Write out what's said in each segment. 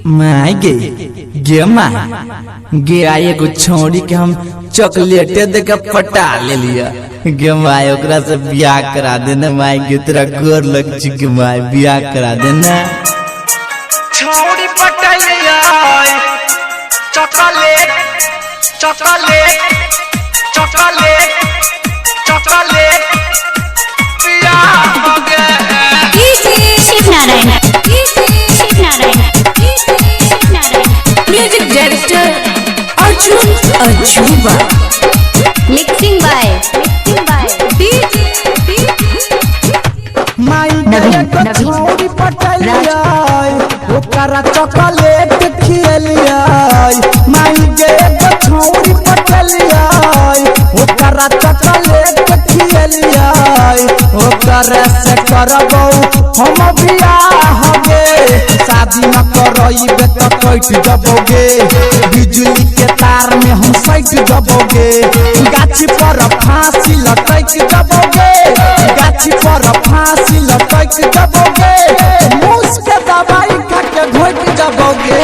माय गे माय गे आए को छोड़ी के हम चॉकलेट दे के पटा ले लिया गे माय ओकरा से ब्याह करा देना माय गे तेरा गोर लग चुके माय ब्याह करा देना छोड़ी पटा लिया चॉकलेट चॉकलेट चॉकलेट चॉकलेट ब्याह हो गया शिव नारायण म्यूजिक डायरेक्टर अर्जुन अजूबा मिक्सिंग बाय छोड़ी पटलिया ओकरा चॉकलेट खिलिया माई गे छोड़ी पटलिया ओकरा चॉकलेट खिलिया ओकरा से करबो हम बियाह गे शादी न करइबे त कट जबोगे बिजली के तार में हम सट जबोगे गाछी पर फांसी लटक जबोगे गाछी पर फांसी लटक जबोगे मूस के दवाई खा के घोट जबोगे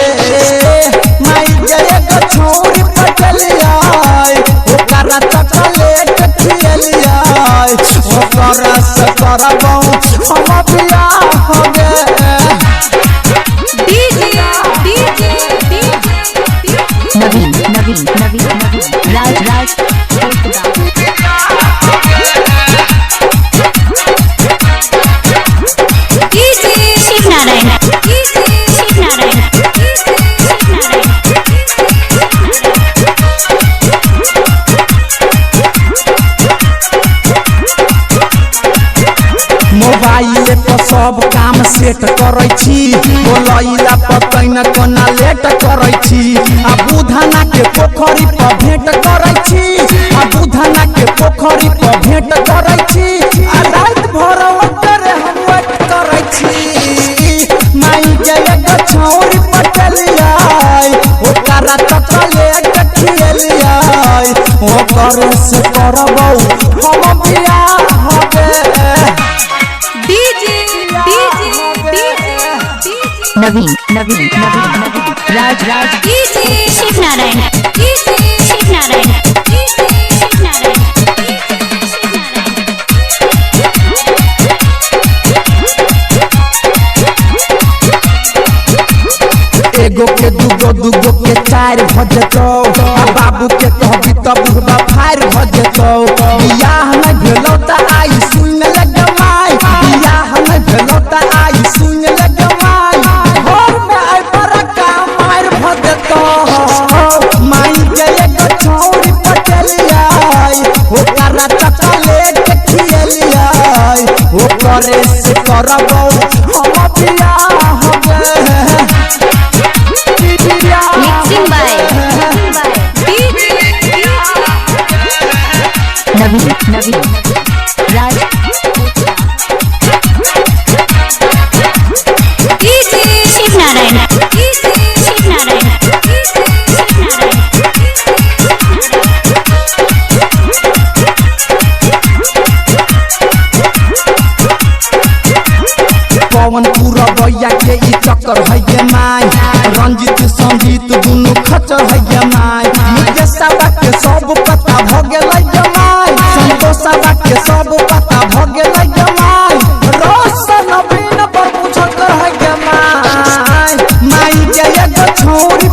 माई गे को छोड़ी पटलिया ओकरा चॉकलेट खिलिया ओकरा से करबो हम बियाह हो गे नवीन राज शिव नारायण मोबाइल पर सब काम सेट करै छी बोलैला पतै न कोना लेट करै छी आ बुधना के पोखरी पर भेंट करै छी आ बुधना के पोखरी पर भेंट करै छी आ रात भर ओकर हम वेट करै छी माई के एगो छोरी पटलिया ओकरा चॉकलेट खिलिया ओकर से करबौ हम बियाह हो गे नवीन राज शिव नारायण एगो के दूगो के चार भजतो बाबू के कहबी तब बुढ़बा फायर भजतो बियाह न भेलो त आई सुन लग माई बियाह न भेलो त आई सुन लग माई घर में आई पर का मार भजतो माई के एगो छोरी पटलिया ओकरा चॉकलेट खिलिया ओकरे से करबो हम बियाह हो गे मिक्सिंग बाय नवीन राज शिव नारायण पवन पूरा भैया के ई चक्कर है गे माई रंजित संगीत दुनु खचर है गे माई मुकेशवा के सब पता भ गेलै गे माई संतोषवा के सब पता भ गेलै गे माई रोशन नवीन पर पूछत है गे माई माई के एगो छोरी